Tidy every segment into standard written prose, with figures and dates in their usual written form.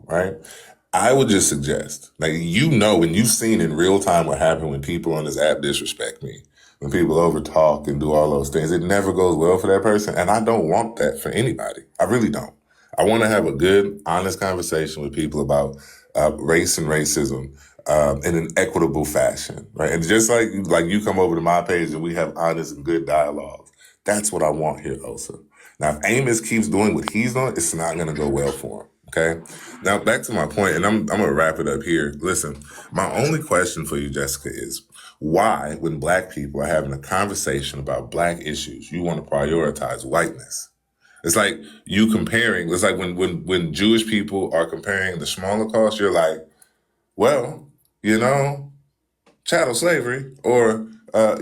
right? I would just suggest, like, and you've seen in real time what happened when people on this app disrespect me, when people overtalk and do all those things. It never goes well for that person, and I don't want that for anybody. I really don't. I want to have a good, honest conversation with people about race and racism in an equitable fashion, right? And just like you come over to my page and we have honest and good dialogue. That's what I want here, Osa. Now, if Amos keeps doing what he's doing, it's not going to go well for him. Okay. Now back to my point, and I'm gonna wrap it up here. Listen, my only question for you, Jessica, is why, when Black people are having a conversation about Black issues, you want to prioritize whiteness? It's like you comparing. It's like when Jewish people are comparing the smaller cost, you're like, well, chattel slavery, or the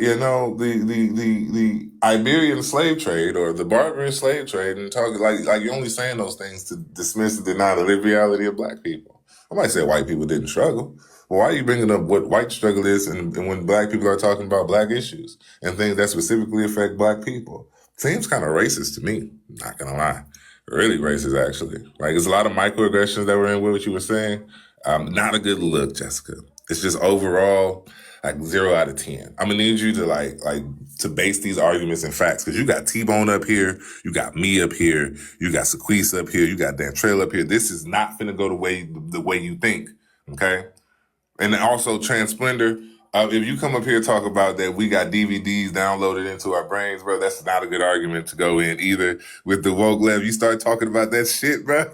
Iberian slave trade or the Barbarian slave trade, and talking like you're only saying those things to dismiss and deny the lived reality of Black people. I might say white people didn't struggle. Well, why are you bringing up what white struggle is, and when Black people are talking about Black issues and things that specifically affect Black people? Seems kind of racist to me. Not gonna lie, really racist actually. Like, there's a lot of microaggressions that were in with what you were saying. Not a good look, Jessica. It's just overall like 0 out of 10. I'm gonna need you to to base these arguments in facts, because you got T-Bone up here, you got me up here, you got Sequise up here, you got Dan Trail up here. This is not gonna go the way you think, okay? And then also Transplender, if you come up here and talk about that we got DVDs downloaded into our brains, bro, that's not a good argument to go in either. With the woke left, you start talking about that shit, bro.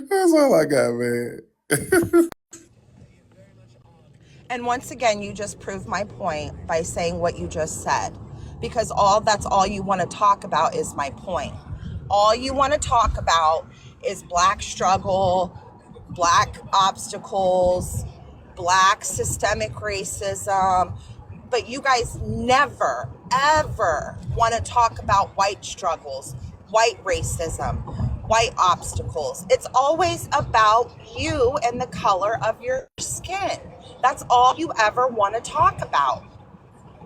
That's all I got, man. And once again, you just proved my point by saying what you just said, because that's all you want to talk about is my point. All you want to talk about is Black struggle, Black obstacles, Black systemic racism, but you guys never, ever want to talk about white struggles, white racism, white obstacles. It's always about you and the color of your skin. That's all you ever want to talk about.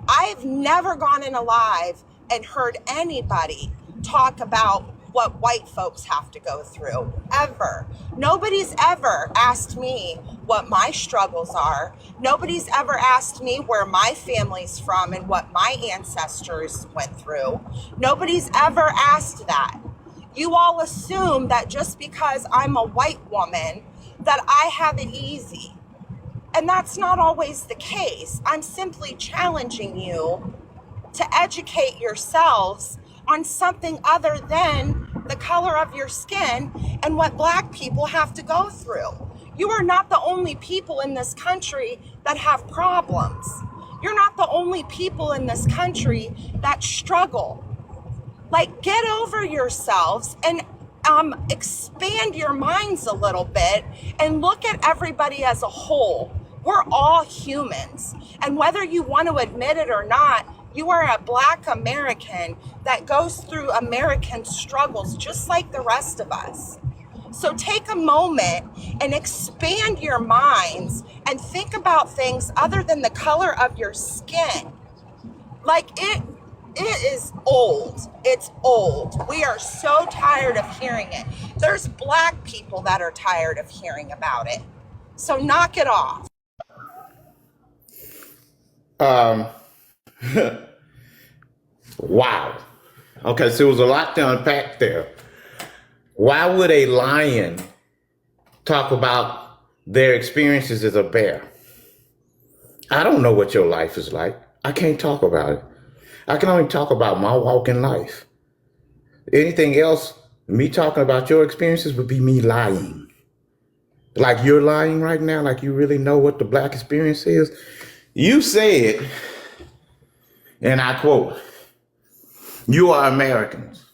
I've never gone in a live and heard anybody talk about what white folks have to go through, ever. Nobody's ever asked me what my struggles are. Nobody's ever asked me where my family's from and what my ancestors went through. Nobody's ever asked that. You all assume that just because I'm a white woman, that I have it easy. And that's not always the case. I'm simply challenging you to educate yourselves on something other than the color of your skin and what Black people have to go through. You are not the only people in this country that have problems. You're not the only people in this country that struggle. Like, get over yourselves and expand your minds a little bit and look at everybody as a whole. We're all humans. And whether you want to admit it or not, you are a Black American that goes through American struggles just like the rest of us. So take a moment and expand your minds and think about things other than the color of your skin. Like, it is old. It's old. We are so tired of hearing it. There's Black people that are tired of hearing about it. So knock it off. Wow. Okay, so there was a lot to unpack there. Why would a lion talk about their experiences as a bear? I don't know what your life is like. I can't talk about it. I can only talk about my walk in life. Anything else, me talking about your experiences would be me lying. Like you're lying right now, like you really know what the Black experience is. You said, and I quote, "You are Americans.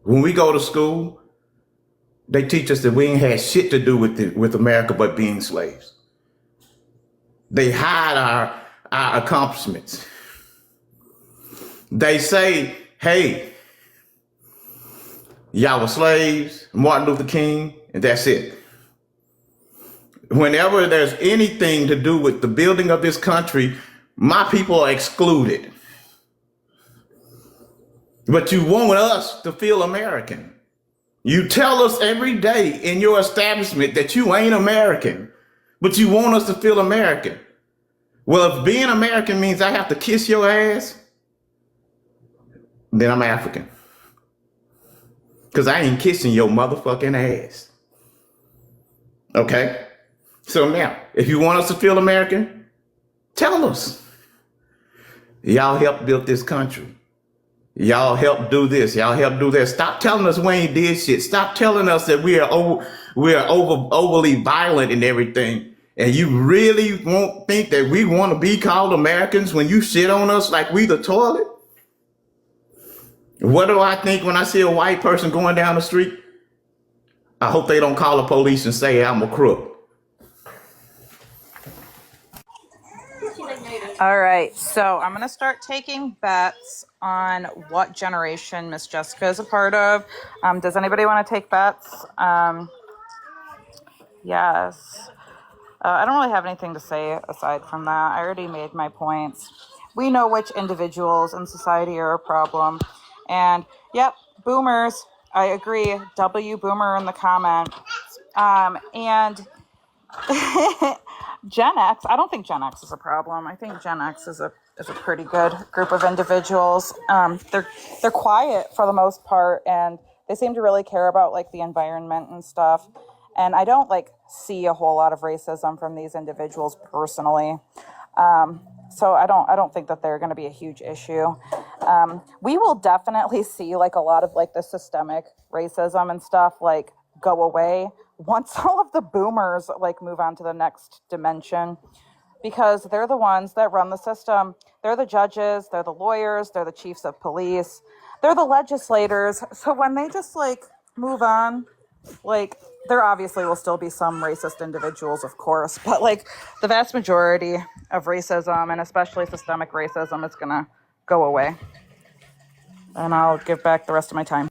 When we go to school, they teach us that we ain't had shit to do with America but being slaves. They hide our accomplishments. They say, hey, y'all were slaves, Martin Luther King, and that's it. Whenever there's anything to do with the building of this country, my people are excluded. But you want us to feel American. You tell us every day in your establishment that you ain't American, but you want us to feel American. Well, if being American means I have to kiss your ass, then I'm African. Because I ain't kissing your motherfucking ass. Okay? So now, if you want us to feel American, tell us. Y'all helped build this country. Y'all helped do this. Y'all helped do that. Stop telling us we ain't did shit. Stop telling us that we are overly violent and everything. And you really won't think that we want to be called Americans when you shit on us like we the toilet? What do I think when I see a white person going down the street? I hope they don't call the police and say I'm a crook. All right, so I'm going to start taking bets on what generation Miss Jessica is a part of. Does anybody want to take bets? Yes. I don't really have anything to say aside from that. I already made my points. We know which individuals in society are a problem. And, yep, boomers. I agree. W boomer in the comment. And Gen X, I don't think Gen X is a problem. I think Gen X is a pretty good group of individuals. They're quiet for the most part, and they seem to really care about like the environment and stuff. And I don't like see a whole lot of racism from these individuals personally. So I don't think that they're going to be a huge issue. We will definitely see like a lot of like the systemic racism and stuff like go away once all of the boomers like move on to the next dimension, because they're the ones that run the system. They're the judges, they're the lawyers, they're the chiefs of police, they're the legislators. So when they just like move on, like there obviously will still be some racist individuals, of course, but like the vast majority of racism and especially systemic racism is gonna go away. And I'll give back the rest of my time.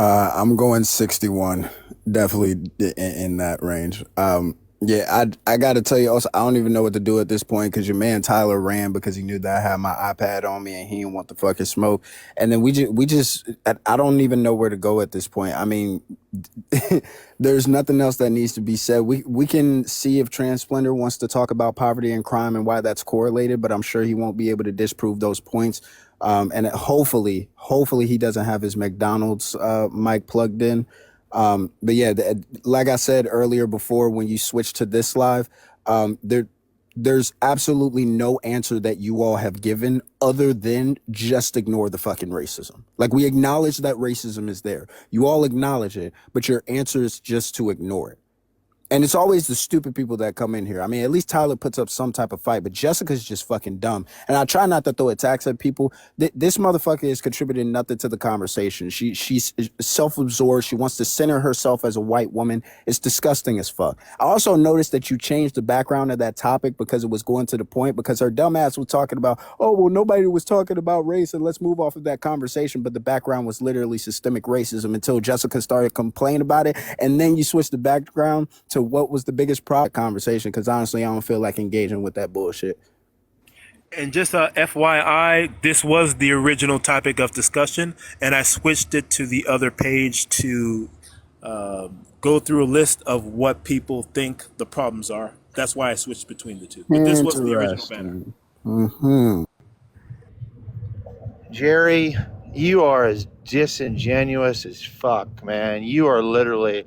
I'm going 61, definitely in that range. Yeah, I got to tell you also, I don't even know what to do at this point because your man Tyler ran because he knew that I had my iPad on me and he didn't want the fucking smoke. And then I don't even know where to go at this point. I mean, there's nothing else that needs to be said. We can see if Transplender wants to talk about poverty and crime and why that's correlated, but I'm sure he won't be able to disprove those points. And hopefully he doesn't have his McDonald's mic plugged in. But yeah, like I said earlier before, when you switch to this live, there's absolutely no answer that you all have given other than just ignore the fucking racism. Like, we acknowledge that racism is there. You all acknowledge it, but your answer is just to ignore it. And it's always the stupid people that come in here. I mean, at least Tyler puts up some type of fight, but Jessica's just fucking dumb. And I try not to throw attacks at people. This motherfucker is contributing nothing to the conversation. She's self-absorbed. She wants to center herself as a white woman. It's disgusting as fuck. I also noticed that you changed the background of that topic because it was going to the point, because her dumb ass was talking about, oh, well, nobody was talking about race and let's move off of that conversation. But the background was literally systemic racism until Jessica started complaining about it. And then you switched the background to what was the biggest product conversation, because honestly, I don't feel like engaging with that bullshit. And just FYI, this was the original topic of discussion, and I switched it to the other page to go through a list of what people think the problems are. That's why I switched between the two. But this was the original banner. Mm-hmm. Jerry, you are as disingenuous as fuck, man. You are literally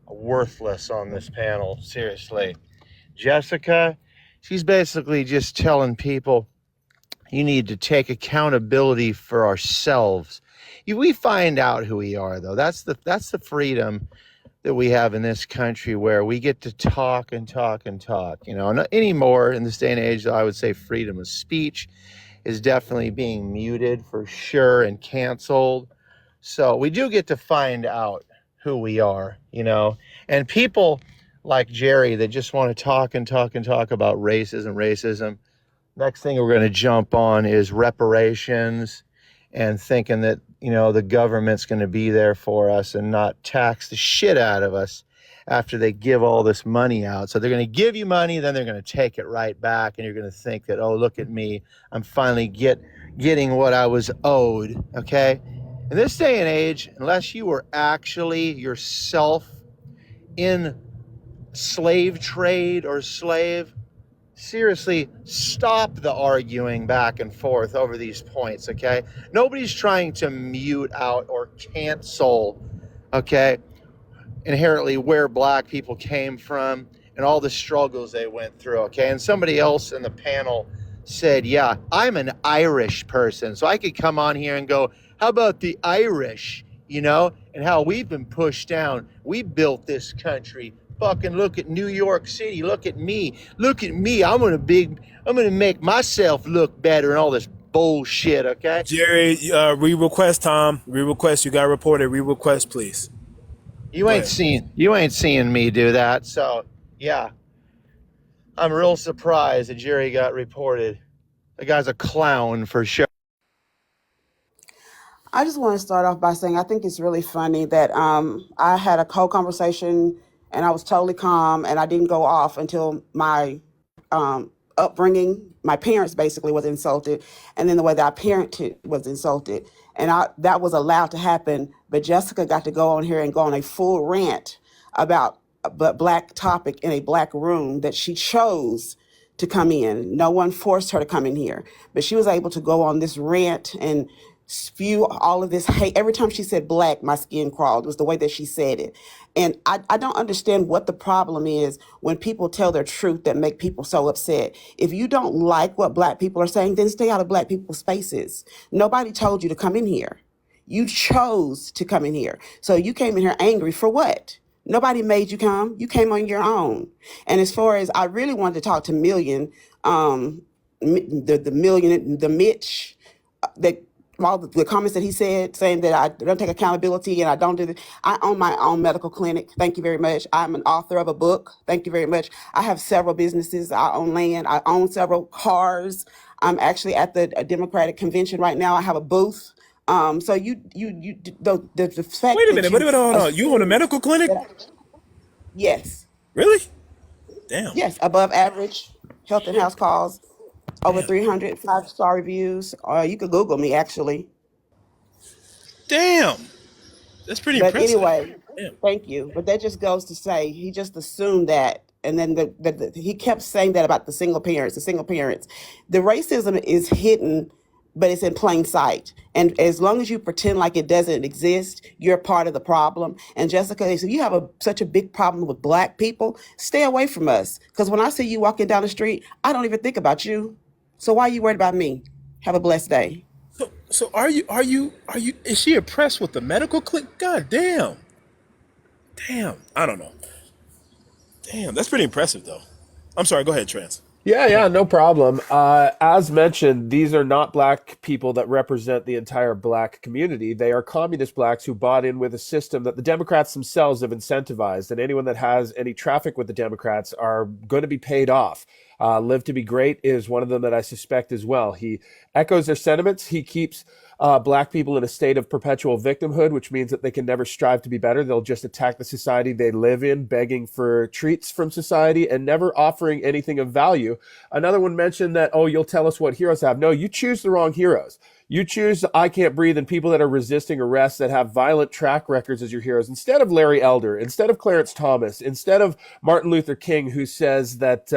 worthless on this panel, seriously. Jessica, she's basically just telling people you need to take accountability for ourselves. We find out who we are, though. That's the freedom that we have in this country, where we get to talk and talk and talk. You know, not anymore in this day and age, though, I would say freedom of speech is definitely being muted for sure and canceled. So we do get to find out who we are, you know. And people like Jerry that just want to talk and talk and talk about racism. Next thing we're going to jump on is reparations, and thinking that, you know, the government's going to be there for us and not tax the shit out of us. after they give all this money out. So they're going to give you money, then they're going to take it right back, and you're going to think that, oh, look at me, I'm finally getting what I was owed. Okay, in this day and age, unless you were actually yourself in slave trade or slave, seriously, stop the arguing back and forth over these points. Okay, nobody's trying to mute out or cancel, okay, inherently where black people came from and all the struggles they went through. Okay, and somebody else in the panel said, yeah, I'm an Irish person, so I could come on here and go, how about the Irish, you know, and how we've been pushed down. We built this country. Fucking look at New York City. Look at me. Look at me. I'm gonna make myself look better and all this bullshit, okay? Jerry, re-request, Tom. Re-request. You got reported. Re-request, please. You ain't seeing me do that. So yeah, I'm real surprised that Jerry got reported. The guy's a clown for sure. I just want to start off by saying I think it's really funny that I had a conversation and I was totally calm and I didn't go off until my upbringing, my parents basically was insulted, and then the way that I parented was insulted, and that was allowed to happen. But Jessica got to go on here and go on a full rant about a black topic in a black room that she chose to come in. No one forced her to come in here, but she was able to go on this rant and spew all of this hate. Every time she said black, my skin crawled. It was the way that she said it. And I don't understand what the problem is when people tell their truth that make people so upset. If you don't like what black people are saying, then stay out of black people's spaces. Nobody told you to come in here. You chose to come in here. So you came in here angry for what? Nobody made you come. You came on your own. And as far as I really wanted to talk to Million, the Mitch, that all the comments that he said, saying that I don't take accountability and I don't do this. I own my own medical clinic. Thank you very much. I'm an author of a book. Thank you very much. I have several businesses. I own land. I own several cars. I'm actually at the Democratic convention right now. I have a booth. So the fact Wait a that minute. Hold on. You own a medical clinic? Yes. Really? Damn. Yes. Above average health and house calls. Over Damn. 300 5-star reviews. You could Google me, actually. Damn. That's pretty But impressive. anyway, Damn. thank you. But that just goes to say he just assumed that. And then he kept saying that about the single parents. The racism is hidden, but it's in plain sight. And as long as you pretend like it doesn't exist, you're part of the problem. And Jessica, if you have such a big problem with black people, stay away from us. Because when I see you walking down the street, I don't even think about you. So why are you worried about me? Have a blessed day. So are you is she oppressed with the medical clinic? God damn. Damn. I don't know. Damn, that's pretty impressive though. I'm sorry, go ahead, Trans. Yeah, no problem. As mentioned, these are not black people that represent the entire black community. They are communist blacks who bought in with a system that the Democrats themselves have incentivized, and anyone that has any traffic with the Democrats are going to be paid off. Live to be Great is one of them that I suspect as well. He echoes their sentiments. He keeps black people in a state of perpetual victimhood, which means that they can never strive to be better. They'll just attack the society they live in, begging for treats from society and never offering anything of value. Another one mentioned that, oh, you'll tell us what heroes have. No, you choose the wrong heroes. You choose I Can't Breathe and people that are resisting arrest that have violent track records as your heroes. Instead of Larry Elder, instead of Clarence Thomas, instead of Martin Luther King, who says that,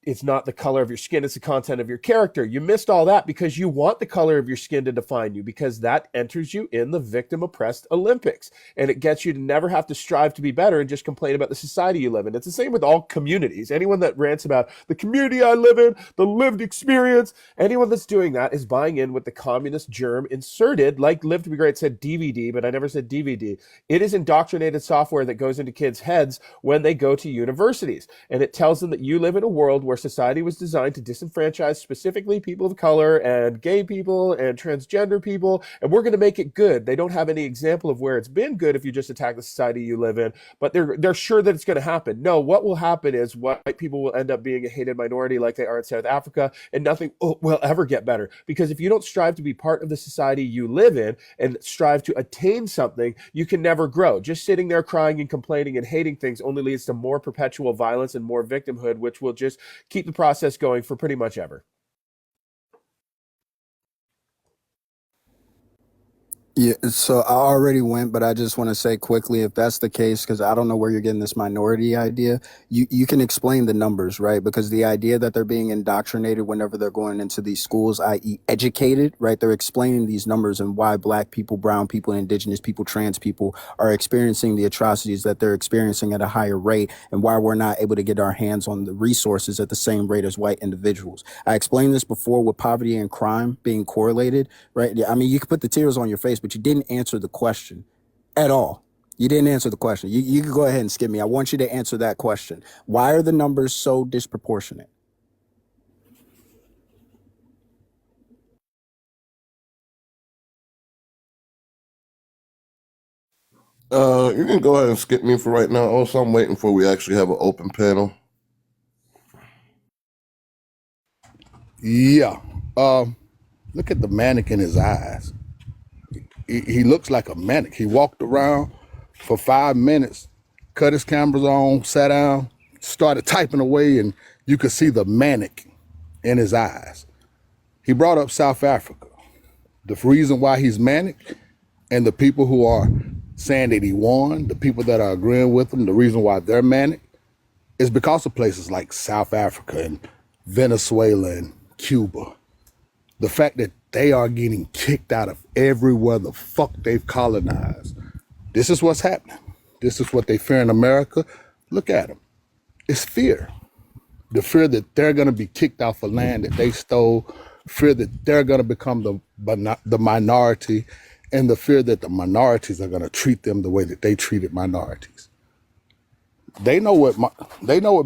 it's not the color of your skin, it's the content of your character. You missed all that because you want the color of your skin to define you, because that enters you in the victim oppressed Olympics. And it gets you to never have to strive to be better and just complain about the society you live in. It's the same with all communities. Anyone that rants about the community I live in, the lived experience, anyone that's doing that is buying in with the communist germ inserted, like Live to be Great said DVD, but I never said DVD. It is indoctrinated software that goes into kids' heads when they go to universities. And it tells them that you live in a world where society was designed to disenfranchise specifically people of color and gay people and transgender people, and we're going to make it good. They don't have any example of where it's been good if you just attack the society you live in, but they're sure that it's going to happen. No, what will happen is white people will end up being a hated minority like they are in South Africa, and nothing will ever get better. Because if you don't strive to be part of the society you live in and strive to attain something, you can never grow. Just sitting there crying and complaining and hating things only leads to more perpetual violence and more victimhood, which will just keep the process going for pretty much ever. Yeah, so I already went, but I just want to say quickly, if that's the case, because I don't know where you're getting this minority idea, you can explain the numbers, right? Because the idea that they're being indoctrinated whenever they're going into these schools, i.e. educated, right? They're explaining these numbers and why black people, brown people, indigenous people, trans people are experiencing the atrocities that they're experiencing at a higher rate, and why we're not able to get our hands on the resources at the same rate as white individuals. I explained this before with poverty and crime being correlated, right? I mean, you can put the tears on your face, but you didn't answer the question at all. You didn't answer the question. You can go ahead and skip me. I want you to answer that question. Why are the numbers so disproportionate? You can go ahead and skip me for right now. Also, I'm waiting for we actually have an open panel. Yeah. Look at the manic in his eyes. He looks like a manic. He walked around for 5 minutes, cut his cameras on, sat down, started typing away, and you could see the manic in his eyes. He brought up South Africa. The reason why he's manic, and the people who are saying that he won, the people that are agreeing with him, the reason why they're manic is because of places like South Africa and Venezuela and Cuba. The fact that they are getting kicked out of everywhere the fuck they've colonized. This is what's happening. This is what they fear in America. Look at them. It's fear. The fear that they're going to be kicked off of land that they stole, fear that they're going to become the minority, and the fear that the minorities are going to treat them the way that they treated minorities. They know what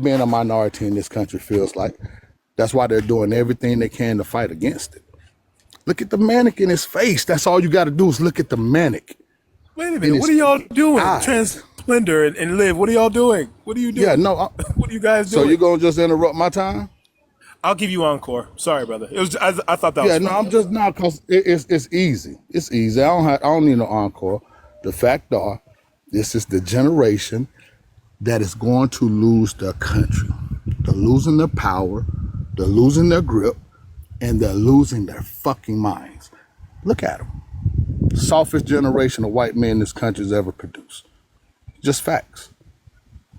being a minority in this country feels like. That's why they're doing everything they can to fight against it. Look at the manic in his face. That's all you got to do is look at the manic. Wait a minute. What are y'all doing? Transplender and Live. What are y'all doing? What are you doing? Yeah, no. What are you guys doing? So you're going to just interrupt my time? I'll give you encore. Sorry, brother. It was. I thought that was no, I'm just not, because it's easy. It's easy. I don't need no encore. The fact are, this is the generation that is going to lose their country. They're losing their power. They're losing their grip. And they're losing their fucking minds. Look at them. Softest generation of white men this country's ever produced. Just facts.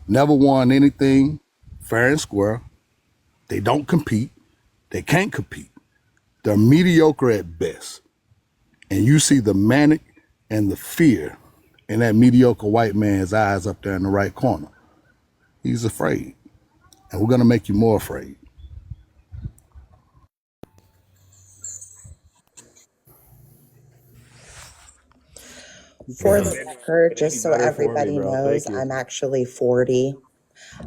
Never won anything fair and square. They don't compete. They can't compete. They're mediocre at best. And you see the manic and the fear in that mediocre white man's eyes up there in the right corner. He's afraid. And we're going to make you more afraid. For the record, just so everybody knows, I'm actually 40.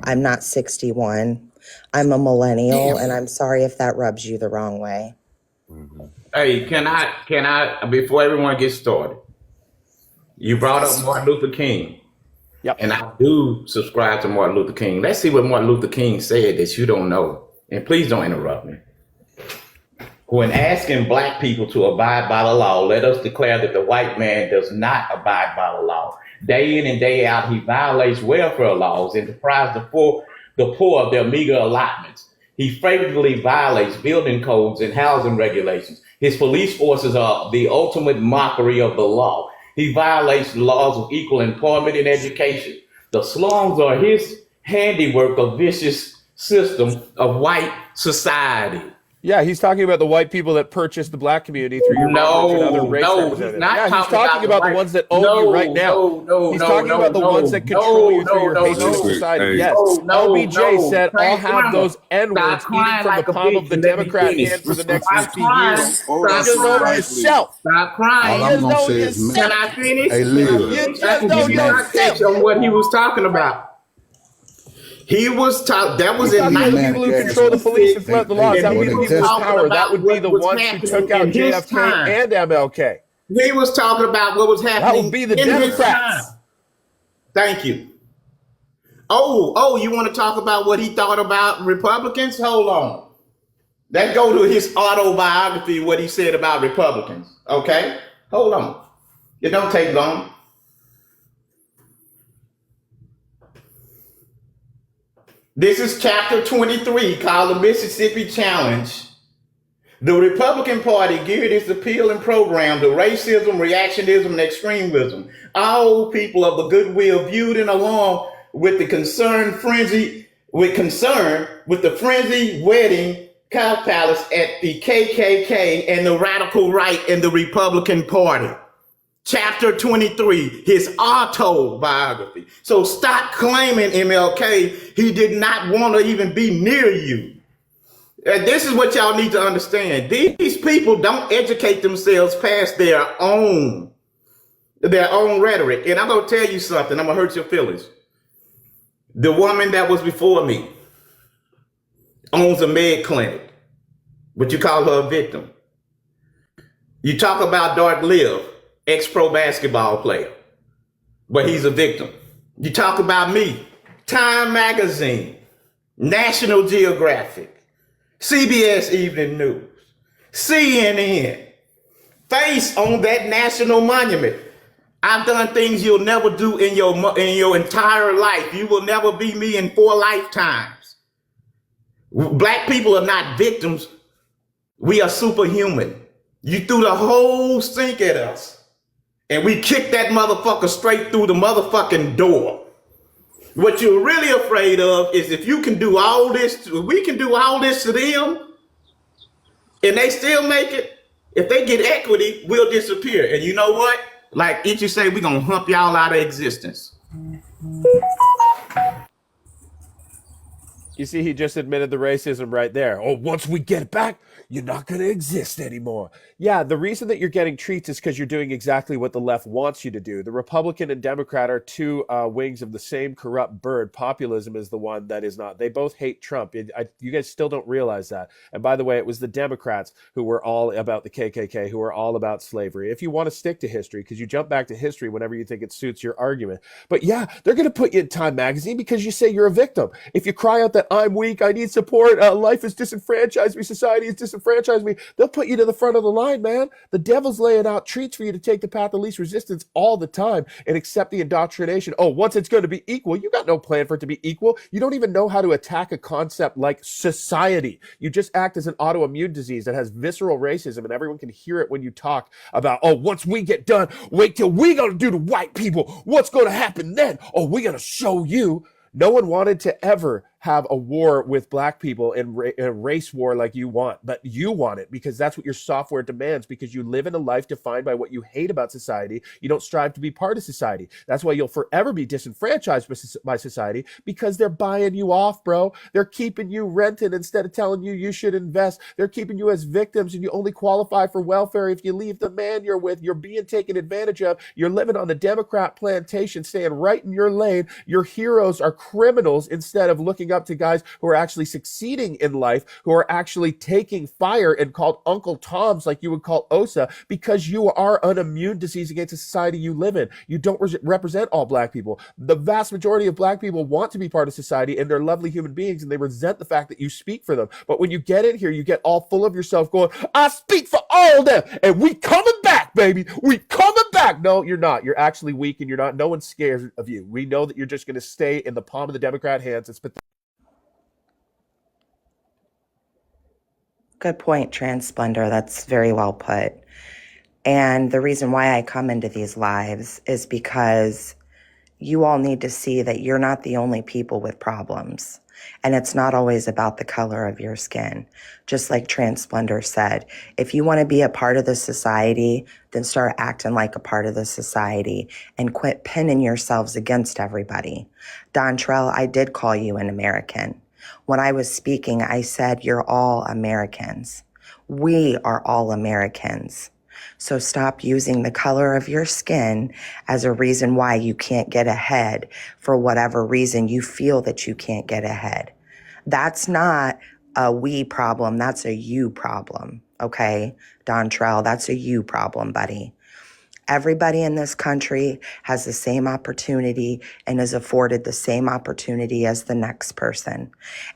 I'm not 61. I'm a millennial, and I'm sorry if that rubs you the wrong way. Hey, can I, before everyone gets started, you brought up Martin Luther King. Yep. And I do subscribe to Martin Luther King. Let's see what Martin Luther King said that you don't know. And please don't interrupt me. When asking black people to abide by the law, let us declare that the white man does not abide by the law. Day in and day out, he violates welfare laws and deprives the poor of their meager allotments. He frequently violates building codes and housing regulations. His police forces are the ultimate mockery of the law. He violates the laws of equal employment and education. The slums are his handiwork of vicious system of white society. Yeah, he's talking about the white people that purchased the black community through your members and other race representatives. Yeah, he's talking about the ones that own you right now. He's talking about the ones that control you through your hatred of society. Yes, LBJ said, I'll have those N-words eating from the palm of the Democrat hand for the next 50 years. You just know yourself. Stop crying. All I'm going to say is, Can I finish? Hey, Liv. You just know yourself on what he was talking about. He was talk. That was We in thought these are the manic people who at its control the police and 1966, flood the hey, laws. and That he would when be it was people with just talking power. That about would be what the was ones who took happening out in his JFK time. and MLK. He was talking about what was That would happening be the in his Democrats. time. Thank you. Oh, you want to talk about what he thought about Republicans? Hold on. Let's go to his autobiography, what he said about Republicans. Okay? Hold on. It don't take long. This is chapter 23 called the Mississippi Challenge. The Republican Party geared its appeal and program to racism, reactionism, and extremism. All people of the goodwill viewed and along with the concern with the frenzy wedding cow palace at the KKK and the radical right in the Republican Party. Chapter 23, his autobiography. So stop claiming MLK. He did not want to even be near you. This is what y'all need to understand. These people don't educate themselves past their own rhetoric. And I'm going to tell you something. I'm going to hurt your feelings. The woman that was before me owns a med clinic, but you call her a victim. You talk about Dark Liv, ex-pro basketball player, but he's a victim. You talk about me, Time Magazine, National Geographic, CBS Evening News, CNN, face on that national monument. I've done things you'll never do in your entire life. You will never be me in 4 lifetimes. Black people are not victims. We are superhuman. You threw the whole sink at us, and we kicked that motherfucker straight through the motherfucking door. What you're really afraid of is if you can do all this, we can do all this to them, and they still make it. If they get equity, we'll disappear. And you know what? Like Itchy say, we're going to hump y'all out of existence. You see, he just admitted the racism right there. Oh, once we get it back, you're not going to exist anymore. Yeah, the reason that you're getting treats is because you're doing exactly what the left wants you to do. The Republican and Democrat are two wings of the same corrupt bird. Populism is the one that is not. They both hate Trump. You guys still don't realize that. And by the way, it was the Democrats who were all about the KKK, who were all about slavery. If you want to stick to history, because you jump back to history whenever you think it suits your argument. But yeah, they're going to put you in Time Magazine because you say you're a victim. If you cry out that I'm weak, I need support, life has disenfranchised me, society has disenfranchised me, they'll put you to the front of the line, man. The devil's laying out treats for you to take the path of least resistance all the time and accept the indoctrination. Oh, once it's going to be equal, you got no plan for it to be equal. You don't even know how to attack a concept like society. You just act as an autoimmune disease that has visceral racism, and everyone can hear it when you talk about, oh, once we get done, wait till we going to do to white people. What's going to happen then? Oh, we're going to show you. No one wanted to ever have a war with black people and a race war like you want, but you want it because that's what your software demands, because you live in a life defined by what you hate about society. You don't strive to be part of society. That's why you'll forever be disenfranchised by society, because they're buying you off, bro. They're keeping you rented instead of telling you should invest. They're keeping you as victims, and you only qualify for welfare if you leave the man you're with. You're being taken advantage of. You're living on the Democrat plantation, staying right in your lane. Your heroes are criminals instead of looking up to guys who are actually succeeding in life, who are actually taking fire and called Uncle Toms like you would call OSA, because you are an immune disease against the society you live in. You don't represent all black people. The vast majority of black people want to be part of society, and they're lovely human beings, and they resent the fact that you speak for them. But when you get in here, you get all full of yourself going, I speak for all of them, and we coming back, baby. We coming back. No, you're not. You're actually weak, and you're not. No one's scared of you. We know that you're just going to stay in the palm of the Democrat hands. It's pathetic. Good point, Transplender. That's very well put. And the reason why I come into these lives is because you all need to see that you're not the only people with problems. And it's not always about the color of your skin. Just like Transplender said, if you want to be a part of the society, then start acting like a part of the society and quit pinning yourselves against everybody. Dontrell, I did call you an American. When I was speaking, I said, you're all Americans. We are all Americans. So stop using the color of your skin as a reason why you can't get ahead for whatever reason you feel that you can't get ahead. That's not a we problem. That's a you problem. Okay, Dontrell, that's a you problem, buddy. Everybody in this country has the same opportunity and is afforded the same opportunity as the next person.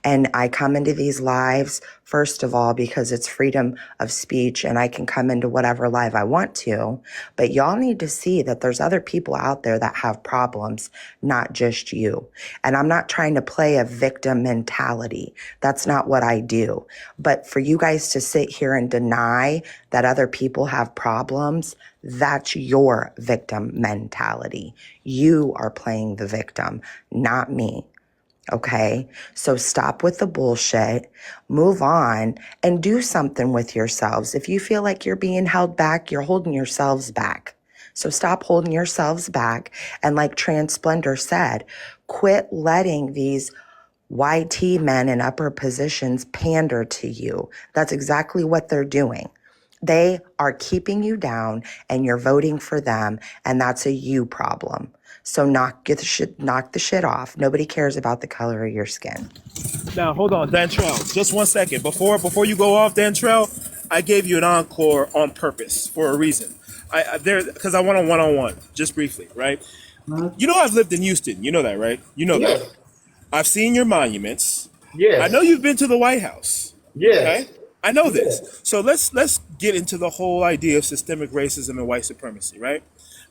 And I come into these lives, first of all, because it's freedom of speech and I can come into whatever live I want to. But y'all need to see that there's other people out there that have problems, not just you. And I'm not trying to play a victim mentality. That's not what I do. But for you guys to sit here and deny that other people have problems, that's your victim mentality. You are playing the victim, not me. Okay? So stop with the bullshit, move on, and do something with yourselves. If you feel like you're being held back, you're holding yourselves back. So stop holding yourselves back. And like Transplender said, quit letting these YT men in upper positions pander to you. That's exactly what they're doing. They are keeping you down and you're voting for them, and that's a you problem. So knock the shit off. Nobody cares about the color of your skin. Now hold on, Dantrell. Just 1 second. Before you go off, Dantrell, I gave you an encore on purpose for a reason. Because I want a one-on-one, just briefly, right? You know I've lived in Houston. You know that, right? You know Yes. that. I've seen your monuments. I Yes. know you've been to the White House. Yes. Okay? I know this. So let's get into the whole idea of systemic racism and white supremacy, right?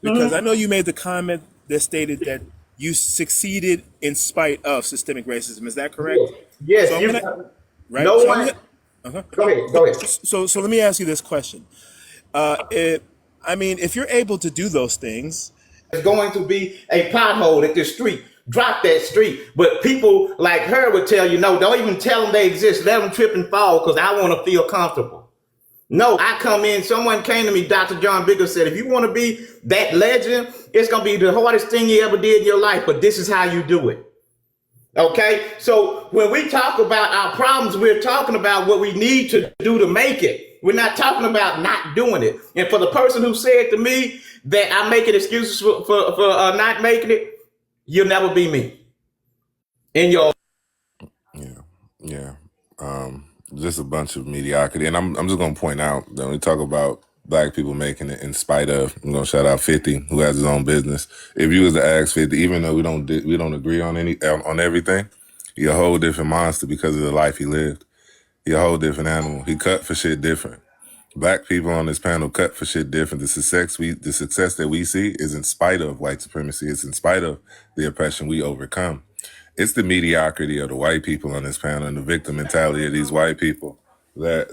Because I know you made the comment that stated that you succeeded in spite of systemic racism. Is that correct? Yes. So I'm You. gonna right. No So I'm one. gonna, uh-huh. Go ahead. Go ahead. So let me ask you this question. If you're able to do those things, There's going to be a pothole at this street. Drop that street. But people like her would tell you, no, don't even tell them they exist. Let them trip and fall because I want to feel comfortable. No, I come in, someone came to me, Dr. John Bigger said, if you want to be that legend, it's going to be the hardest thing you ever did in your life, but this is how you do it. Okay? So when we talk about our problems, we're talking about what we need to do to make it. We're not talking about not doing it. And for the person who said to me that I'm making excuses for not making it, you'll never be me. In your Yeah. Just a bunch of mediocrity. And I'm just gonna point out that when we talk about black people making it in spite of, I'm gonna shout out 50, who has his own business. If you was to ask 50, even though we don't agree on on everything, he a whole different monster because of the life he lived. He a whole different animal. He cut for shit different. Black people on this panel cut for shit different. The success that we see is in spite of white supremacy. It's in spite of the oppression we overcome. It's the mediocrity of the white people on this panel and the victim mentality of these white people that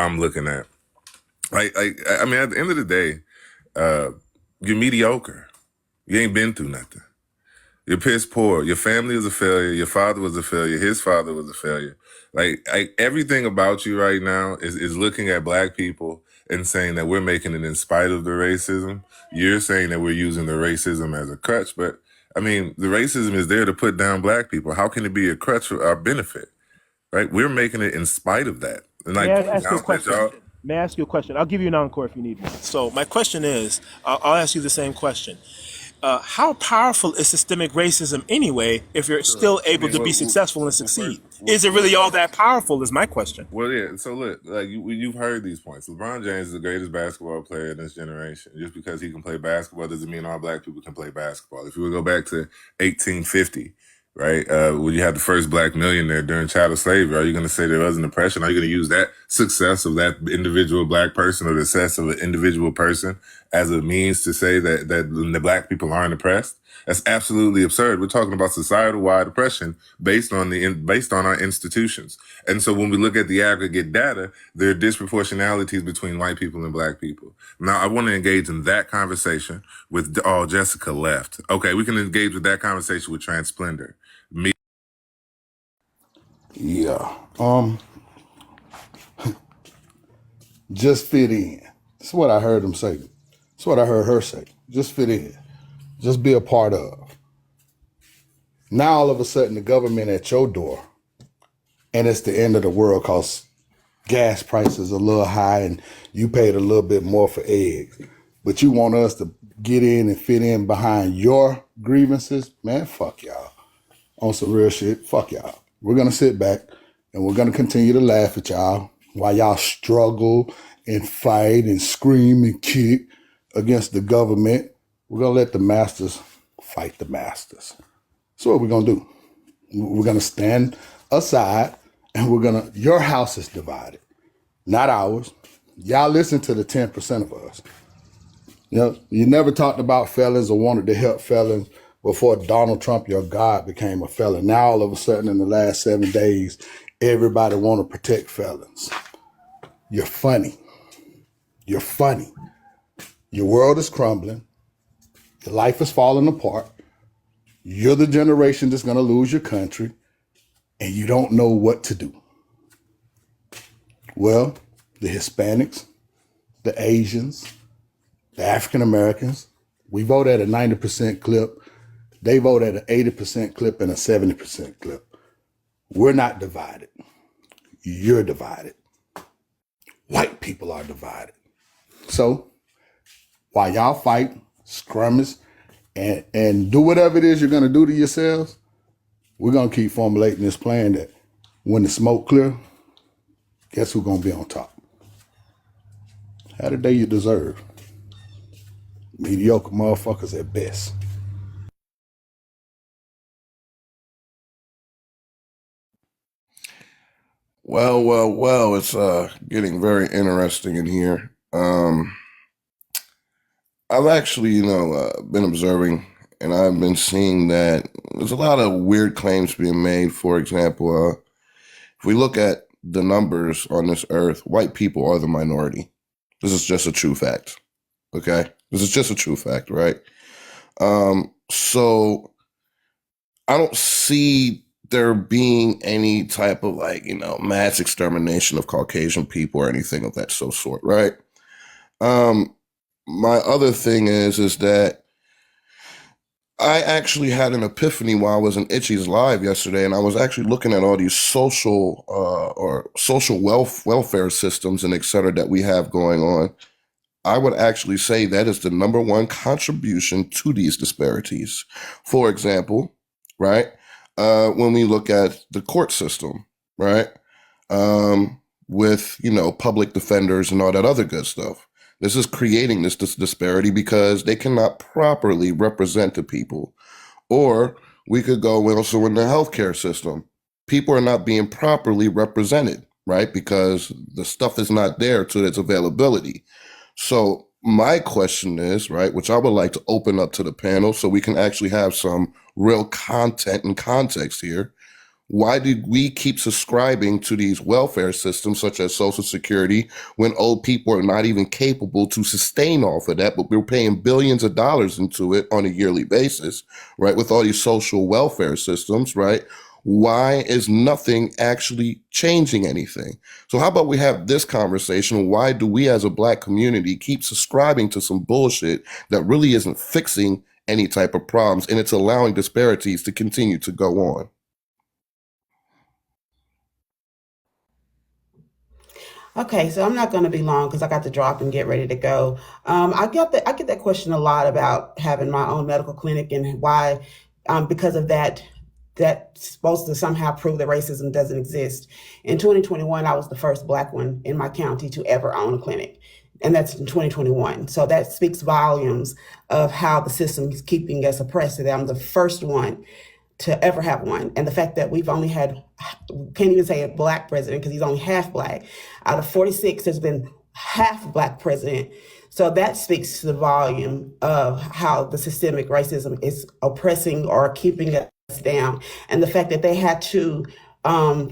I'm looking at. At the end of the day, you're mediocre. You ain't been through nothing. You're piss poor. Your family is a failure. Your father was a failure. His father was a failure. Like everything about you right now is looking at black people and saying that we're making it in spite of the racism. You're saying that we're using the racism as a crutch, but I mean, the racism is there to put down black people. How can it be a crutch for our benefit? Right? We're making it in spite of that. And may like, I pointing ask you a out that question? y'all, May I ask you a question? I'll give you an encore if you need one. So my question is, I'll ask you the same question. How powerful is systemic racism anyway if you're still able to be successful and succeed? Is it really all that powerful is my question. well, yeah. So look, like you've heard these points. LeBron James is the greatest basketball player in this generation. Just because he can play basketball doesn't mean all black people can play basketball. If you would go back to 1850, right, when you had the first black millionaire during chattel slavery, are you going to say there wasn't oppression? Are you going to use that success of that individual black person or the success of an individual person as a means to say that the black people aren't oppressed? That's absolutely absurd. We're talking about societal-wide oppression based on our institutions. And so when we look at the aggregate data, there are disproportionalities between white people and black people. Now, I want to engage in that conversation with, Jessica left. Okay, we can engage with that conversation with Transplender. Me. Yeah. Just fit in. That's what I heard him say. That's what I heard her say. Just fit in. Just be a part of. Now all of a sudden the government at your door, and it's the end of the world because gas prices a little high and you paid a little bit more for eggs. But you want us to get in and fit in behind your grievances? Man, fuck y'all. On some real shit, fuck y'all. We're going to sit back and we're going to continue to laugh at y'all while y'all struggle and fight and scream and kick against the government. We're going to let the masters fight the masters. So what we're going to do? We're going to stand aside and your house is divided, not ours. Y'all listen to the 10% of us. You know, you never talked about felons or wanted to help felons before Donald Trump, your God, became a felon. Now, all of a sudden, in the last 7 days, everybody want to protect felons. You're funny. You're funny. Your world is crumbling. Your life is falling apart. You're the generation that's going to lose your country, and you don't know what to do. Well, the Hispanics, the Asians, the African Americans, we vote at a 90% clip. They vote at an 80% clip and a 70% clip. We're not divided. You're divided. White people are divided. So while y'all fight, skirmish, and do whatever it is you're going to do to yourselves, we're going to keep formulating this plan that when the smoke clear, guess who's going to be on top? Have the day you deserve. Mediocre motherfuckers at best. Well, it's getting very interesting in here. I've actually, been observing and I've been seeing that there's a lot of weird claims being made. For example, if we look at the numbers on this earth, white people are the minority. This is just a true fact. Okay? This is just a true fact, right? So I don't see there being any type of mass extermination of Caucasian people or anything of that sort, right? My other thing is that I actually had an epiphany while I was in Itchy's live yesterday, and I was actually looking at all these social welfare systems and et cetera that we have going on. I would actually say that is the number one contribution to these disparities. For example, right, when we look at the court system, right, with, public defenders and all that other good stuff. This is creating this disparity because they cannot properly represent the people. Or we could go also in the healthcare system. People are not being properly represented, right, because the stuff is not there to its availability. So my question is, right, which I would like to open up to the panel so we can actually have some real content and context here. Why did we keep subscribing to these welfare systems such as Social Security when old people are not even capable to sustain off of that, but we're paying billions of dollars into it on a yearly basis, right, with all these social welfare systems, right? Why is nothing actually changing anything? So how about we have this conversation? Why do we as a Black community keep subscribing to some bullshit that really isn't fixing any type of problems, and it's allowing disparities to continue to go on? Okay, so I'm not going to be long because I got to drop and get ready to go. I get that question a lot about having my own medical clinic and why, because of that, that's supposed to somehow prove that racism doesn't exist. In 2021, I was the first Black one in my county to ever own a clinic, and that's in 2021. So that speaks volumes of how the system is keeping us oppressed. That I'm the first one to ever have one. And the fact that we've only had, can't even say a Black president because he's only half Black. Out of 46, there's been half Black president. So that speaks to the volume of how the systemic racism is oppressing or keeping us down. And the fact that they had to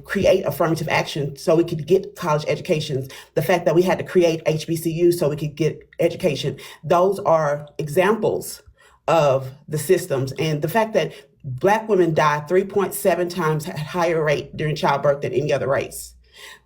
create affirmative action so we could get college educations, the fact that we had to create HBCUs so we could get education, those are examples of the systems. And the fact that Black women die 3.7 times at higher rate during childbirth than any other race.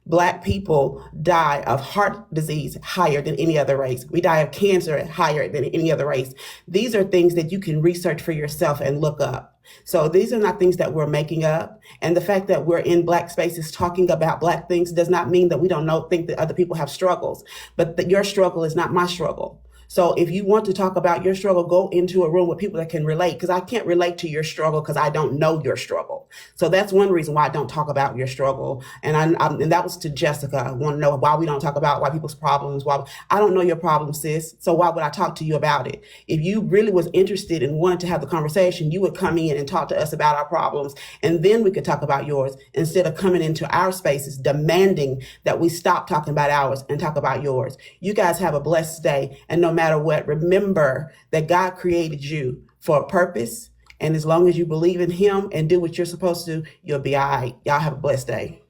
Black people die of heart disease higher than any other race. We die of cancer higher than any other race. These are things that you can research for yourself and look up. So these are not things that we're making up. And the fact that we're in Black spaces talking about Black things does not mean that we don't think that other people have struggles, but that your struggle is not my struggle. So if you want to talk about your struggle, go into a room with people that can relate, because I can't relate to your struggle because I don't know your struggle. So that's one reason why I don't talk about your struggle. And and that was to Jessica. I want to know why we don't talk about white people's problems. Why I don't know your problem, sis. So why would I talk to you about it? If you really was interested and wanted to have the conversation, you would come in and talk to us about our problems, and then we could talk about yours, instead of coming into our spaces demanding that we stop talking about ours and talk about yours. You guys have a blessed day, and no matter what, remember that God created you for a purpose, and as long as you believe in Him and do what you're supposed to, you'll be all right. Y'all have a blessed day.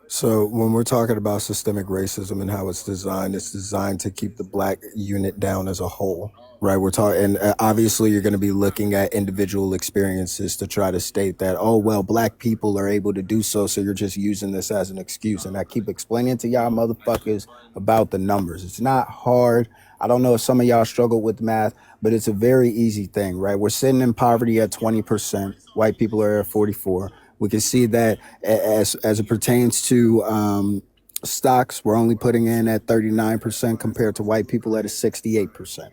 So when we're talking about systemic racism and how it's designed to keep the Black unit down as a whole, right? We're talking, and obviously you're going to be looking at individual experiences to try to state that, oh, well, Black people are able to do so, so you're just using this as an excuse. And I keep explaining to y'all motherfuckers about the numbers. It's not hard. I don't know if some of y'all struggle with math, but it's a very easy thing, right? We're sitting in poverty at 20%. White people are at 44. We can see that as it pertains to stocks, we're only putting in at 39% compared to white people at a 68%.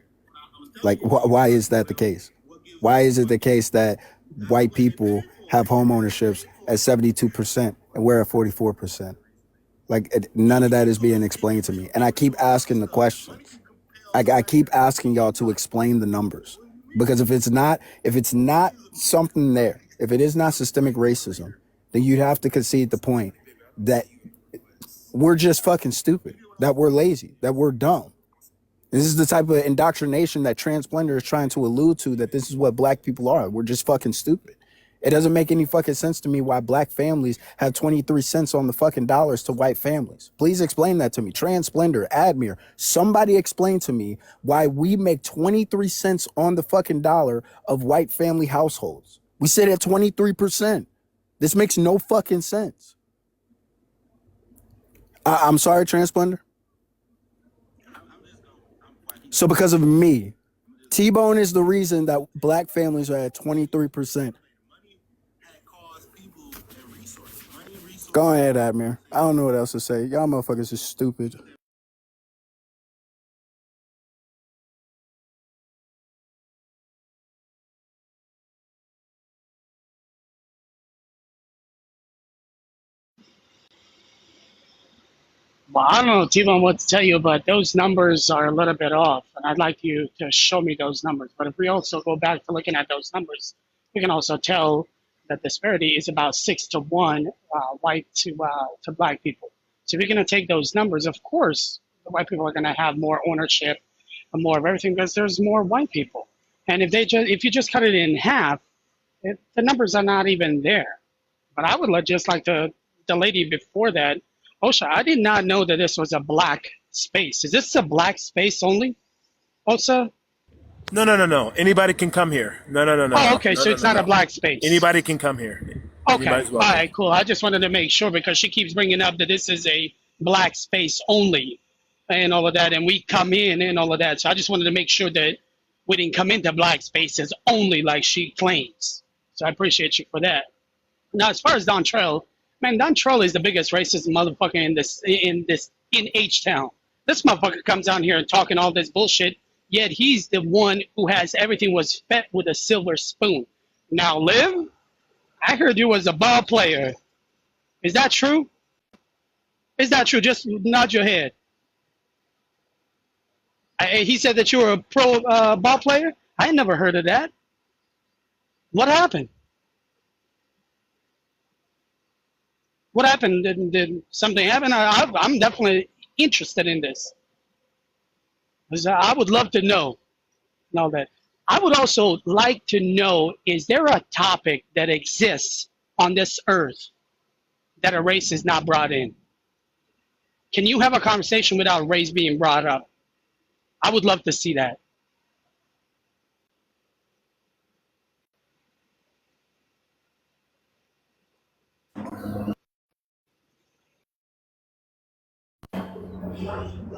Like, why is that the case? Why is it the case that white people have home ownerships at 72% and we're at 44%? Like, none of that is being explained to me. And I keep asking the questions. I keep asking y'all to explain the numbers, because if it's not something there, if it is not systemic racism, then you'd have to concede the point that we're just fucking stupid, that we're lazy, that we're dumb. This is the type of indoctrination that Transplender is trying to allude to, that this is what Black people are. We're just fucking stupid. It doesn't make any fucking sense to me why Black families have 23 cents on the fucking dollars to white families. Please explain that to me. Transplender, Admir, somebody explain to me why we make 23 cents on the fucking dollar of white family households. We sit at 23%. This makes no fucking sense. I'm sorry, Transplender. So because of me, T-Bone is the reason that Black families are at 23%. Go ahead, Admir. I don't know what else to say. Y'all motherfuckers is stupid. Well, I don't know, T-Bone, what to tell you, but those numbers are a little bit off, and I'd like you to show me those numbers. But if we also go back to looking at those numbers, we can also tell that disparity is about 6-1 white to Black people. So if you're going to take those numbers, of course, the white people are going to have more ownership and more of everything because there's more white people. And if you just cut it in half, the numbers are not even there. But I would just like the lady before that, OSHA, I did not know that this was a Black space. Is this a Black space only, OSA? No. Anybody can come here. Oh, okay, so it's not a No. Black space. Anybody can come here. Okay, Anybody's all welcome. right, cool. I just wanted to make sure because she keeps bringing up that this is a Black space only and all of that, and we come in and all of that. So I just wanted to make sure that we didn't come into Black spaces only like she claims. So I appreciate you for that. Now, as far as Dontrell, man, Dontrell is the biggest racist motherfucker in H-Town. This motherfucker comes down here and talking all this bullshit, yet he's the one who has everything was fed with a silver spoon. Now, Liv, I heard you was a ball player. Is that true? Is that true? Just nod your head. He said that you were a pro ball player? I never heard of that. What happened? What happened? Did something happen? I'm definitely interested in this. 'Cause I would love to know that. I would also like to know, is there a topic that exists on this earth that a race is not brought in? Can you have a conversation without race being brought up? I would love to see that.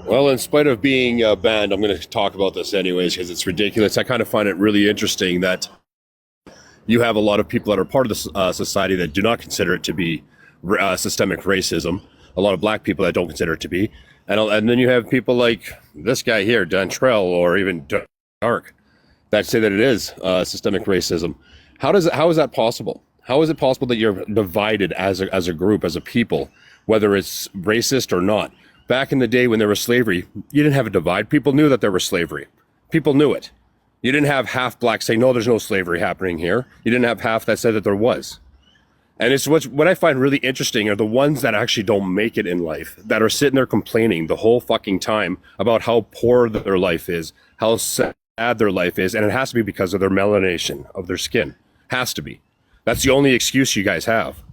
Well, in spite of being banned, I'm going to talk about this anyways because it's ridiculous. I kind of find it really interesting that you have a lot of people that are part of the society that do not consider it to be systemic racism. A lot of black people that don't consider it to be. And then you have people like this guy here, Dantrell, or even Dark, that say that it is systemic racism. How is that possible? How is it possible that you're divided as a group, as a people, whether it's racist or not? Back in the day when there was slavery, you didn't have a divide. People knew that there was slavery. People knew it. You didn't have half blacks saying, no, there's no slavery happening here. You didn't have half that said that there was. And it's what I find really interesting are the ones that actually don't make it in life, that are sitting there complaining the whole fucking time about how poor their life is, how sad their life is, and it has to be because of their melanation of their skin. Has to be. That's the only excuse you guys have.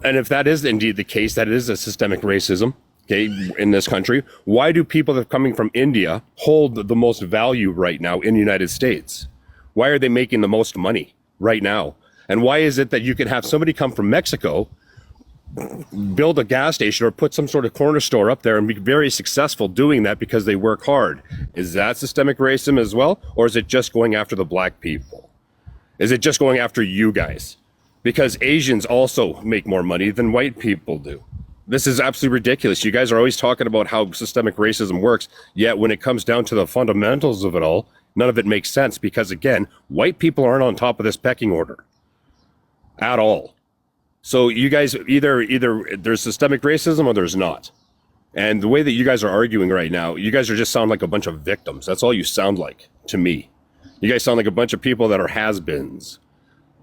And if that is indeed the case, that it is a systemic racism, okay, in this country, why do people that are coming from India hold the most value right now in the United States? Why are they making the most money right now? And why is it that you can have somebody come from Mexico, build a gas station or put some sort of corner store up there and be very successful doing that because they work hard? Is that systemic racism as well? Or is it just going after the black people? Is it just going after you guys? Because Asians also make more money than white people do. This is absolutely ridiculous. You guys are always talking about how systemic racism works, yet when it comes down to the fundamentals of it all, none of it makes sense because, again, white people aren't on top of this pecking order at all. So you guys, either there's systemic racism or there's not. And the way that you guys are arguing right now, you guys are just sound like a bunch of victims. That's all you sound like to me. You guys sound like a bunch of people that are has-beens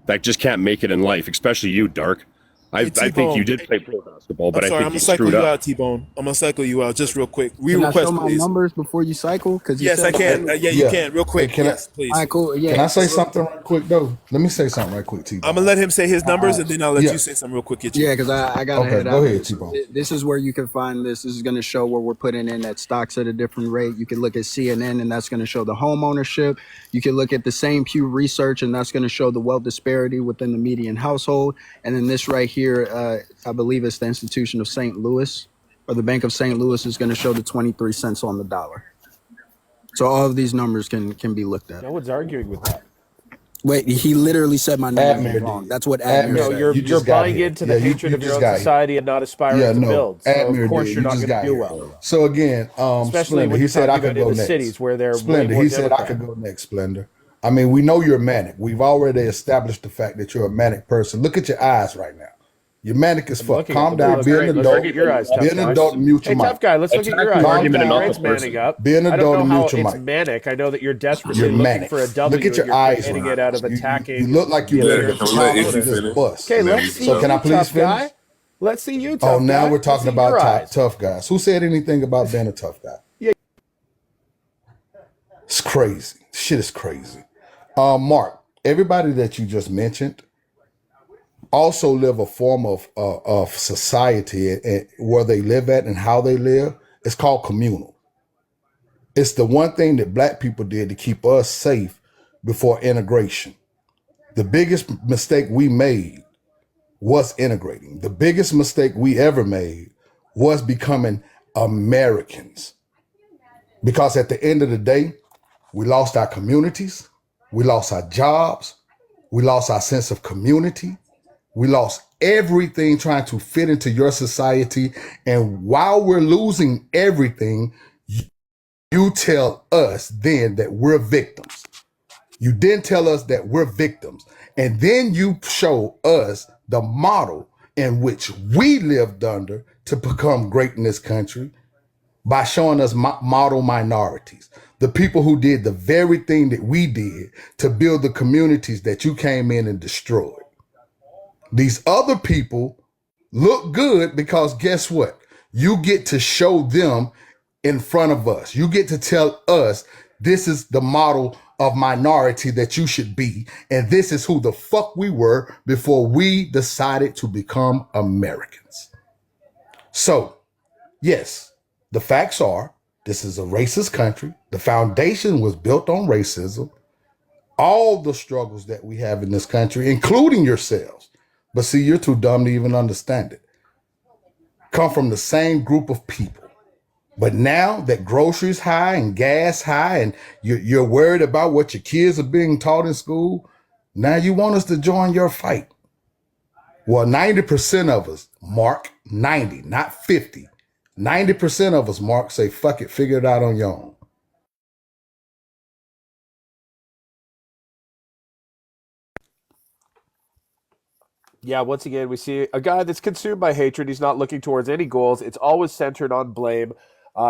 that just can't make it in life, especially you, Dark. I think you did play pro basketball, but I think you screwed up. Out, T-Bone. I'm gonna cycle you out just real quick. Can I show my numbers before you cycle? Yes, I can. You can real quick. Yes, please. All right, cool. Yeah. Can I say something right quick though? Let me say something right quick, T-Bone. I'm gonna let him say his numbers, and then I'll let you say something real quick. Yeah, because I got to head out. Go ahead, T-Bone. This is where you can find this. This is going to show where we're putting in that stocks at a different rate. You can look at CNN, and that's going to show the home ownership. You can look at the same Pew Research, and that's going to show the wealth disparity within the median household. And then this right here, I believe it's the Institution of St. Louis, or the Bank of St. Louis, is going to show the 23 cents on the dollar. So all of these numbers can be looked at. No one's arguing with that. Wait, he literally said my name was wrong. That's what Admir said. You're buying into the hatred of your own society and not aspiring to build. So Admir of course did. you're not going to do here. well. So again, Especially Splendor, when he said I could go in the next. cities where they're Splendor, he said I could go next, Splendor. I mean, we know you're manic. We've already established the fact that you're a manic person. Look at your eyes right now. You're manic as fuck. Calm down. Be an adult. Be an adult and mute your mic. Hey, tough guy, let's look at your eyes. Argument manning up. Be an adult and mute your It's mic. manic. I know that you're desperately looking for a W. Look at your eyes. Getting it out of attacking. You look like you're ready to this bus. Okay, let's see. So can I please finish? Let's see you, tough guy. Oh, now we're talking about tough guys. Who said anything about being a tough guy? Yeah. It's crazy. Shit is crazy. Mark, everybody that you just mentioned also live a form of society and where they live at and how they live. It's called communal. It's the one thing that black people did to keep us safe before integration. The biggest mistake we made was integrating. The biggest mistake we ever made was becoming Americans. Because at the end of the day, we lost our communities, we lost our jobs, we lost our sense of community. We lost everything trying to fit into your society. And while we're losing everything, you tell us then that we're victims. You then tell us that we're victims. And then you show us the model in which we lived under to become great in this country by showing us model minorities, the people who did the very thing that we did to build the communities that you came in and destroyed. These other people look good because guess what? You get to show them in front of us. You get to tell us this is the model of minority that you should be. And this is who the fuck we were before we decided to become Americans. So, yes, the facts are this is a racist country. The foundation was built on racism. All the struggles that we have in this country, including yourselves, but see, you're too dumb to even understand it, come from the same group of people But now that groceries high and gas high, and you're worried about what your kids are being taught in school, now you want us to join your fight. Well, 90% of us, Mark, 90, not 50. 90% of us, Mark, say, fuck it, figure it out on your own. Yeah, once again, we see a guy that's consumed by hatred. He's not looking towards any goals. It's always centered on blame.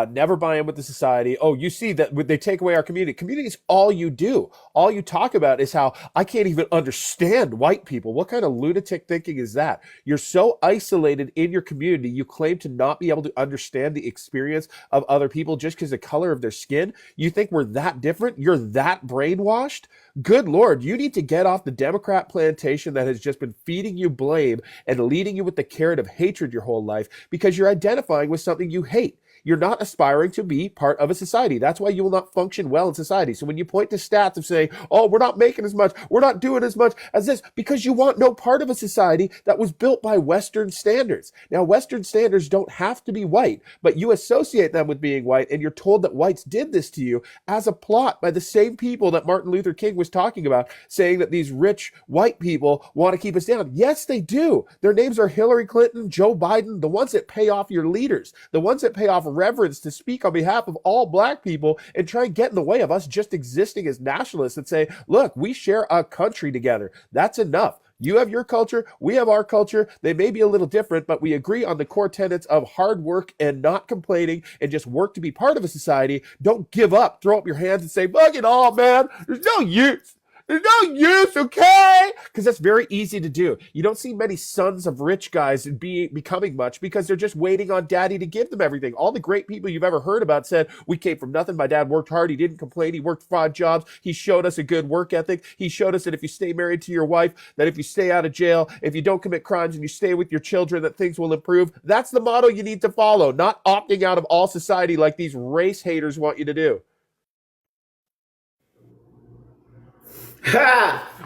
Never buy in with the society. Oh, you see that they take away our community. Community is all you do. All you talk about is how I can't even understand white people. What kind of lunatic thinking is that? You're so isolated in your community, you claim to not be able to understand the experience of other people just because of the color of their skin. You think we're that different? You're that brainwashed? Good Lord, you need to get off the Democrat plantation that has just been feeding you blame and leading you with the carrot of hatred your whole life because you're identifying with something you hate. You're not aspiring to be part of a society. That's why you will not function well in society. So when you point to stats of saying, oh, we're not making as much, we're not doing as much as this, because you want no part of a society that was built by Western standards. Now, Western standards don't have to be white, but you associate them with being white, and you're told that whites did this to you as a plot by the same people that Martin Luther King was talking about, saying that these rich white people want to keep us down. Yes, they do. Their names are Hillary Clinton, Joe Biden, the ones that pay off your leaders, the ones that pay off reverence to speak on behalf of all black people and try and get in the way of us just existing as nationalists and say, look, we share a country together. That's enough. You have your culture, we have our culture. They may be a little different, but we agree on the core tenets of hard work and not complaining and just work to be part of a society. Don't give up, throw up your hands and say, fuck it all, man. There's no use. There's no use, okay? Because that's very easy to do. You don't see many sons of rich guys becoming much because they're just waiting on daddy to give them everything. All the great people you've ever heard about said, we came from nothing. My dad worked hard. He didn't complain. He worked 5 jobs. He showed us a good work ethic. He showed us that if you stay married to your wife, that if you stay out of jail, if you don't commit crimes and you stay with your children, that things will improve. That's the model you need to follow, not opting out of all society like these race haters want you to do.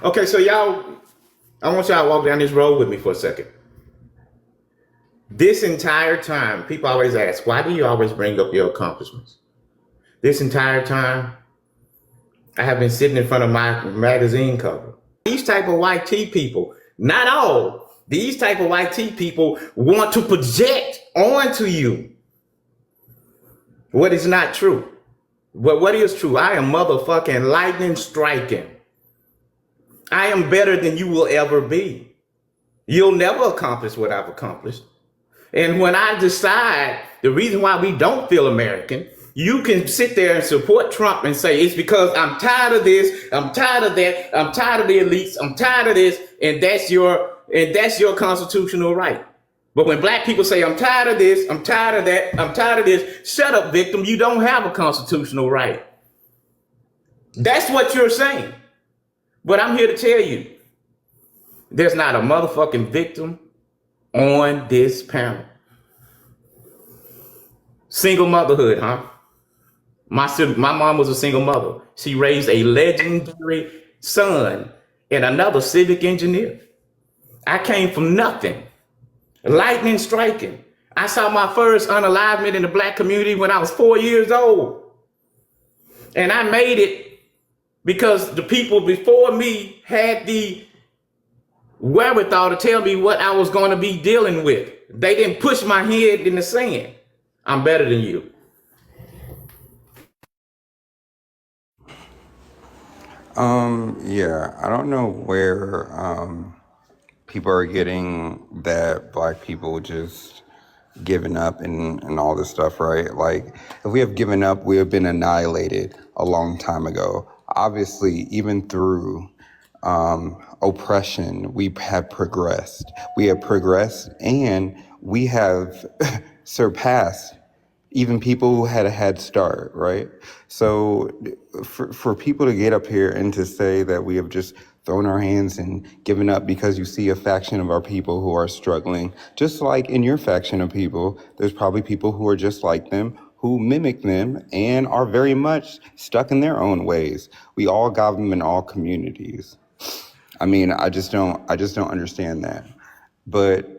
Okay, so y'all, I want y'all to walk down this road with me for a second. This entire time, people always ask, why do you always bring up your accomplishments? This entire time, I have been sitting in front of my magazine cover. These type of white tea people, not all, these type of white tea people want to project onto you what is not true. But what is true? I am motherfucking lightning striking. I am better than you will ever be. You'll never accomplish what I've accomplished. And when I decide the reason why we don't feel American, you can sit there and support Trump and say, it's because I'm tired of this, I'm tired of that, I'm tired of the elites, I'm tired of this, and that's your constitutional right. But when black people say, I'm tired of this, I'm tired of that, I'm tired of this, shut up, victim, you don't have a constitutional right. That's what you're saying. But I'm here to tell you, there's not a motherfucking victim on this panel. Single motherhood, huh? My mom was a single mother. She raised a legendary son and another civic engineer. I came from nothing. Lightning striking. I saw my first unalivement in the black community when I was 4 years old. And I made it because the people before me had the wherewithal to tell me what I was going to be dealing with. They didn't push my head in the sand. I'm better than you. Yeah, I don't know where people are getting that black people just giving up and all this stuff, right? Like, if we have given up, we have been annihilated a long time ago. Obviously, even through oppression, we have progressed. We have progressed and we have surpassed even people who had a head start, right? So for people to get up here and to say that we have just thrown our hands and given up because you see a faction of our people who are struggling, just like in your faction of people, there's probably people who are just like them, who mimic them and are very much stuck in their own ways. We all got them in all communities. I mean, I just don't understand that. But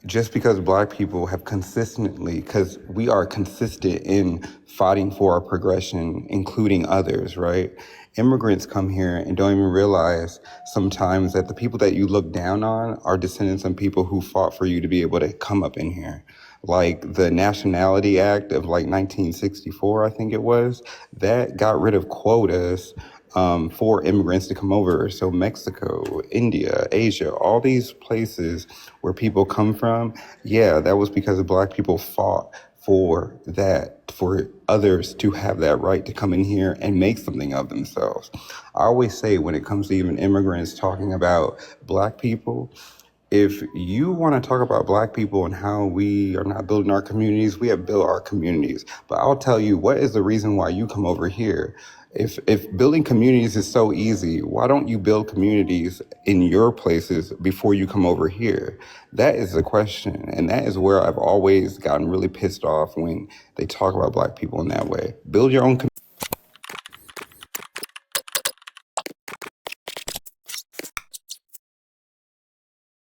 just because black people have consistently, because we are consistent in fighting for our progression, including others, right? Immigrants come here and don't even realize sometimes that the people that you look down on are descendants of people who fought for you to be able to come up in here. Like the Nationality Act of like 1964, I think it was, that got rid of quotas for immigrants to come over. So Mexico, India, Asia, all these places where people come from, yeah, that was because black people fought for that, for others to have that right to come in here and make something of themselves. I always say when it comes to even immigrants talking about black people, if you want to talk about black people and how we are not building our communities, we have built our communities. But I'll tell you, what is the reason why you come over here? If building communities is so easy, why don't you build communities in your places before you come over here? That is the question. And that is where I've always gotten really pissed off when they talk about black people in that way. Build your own community.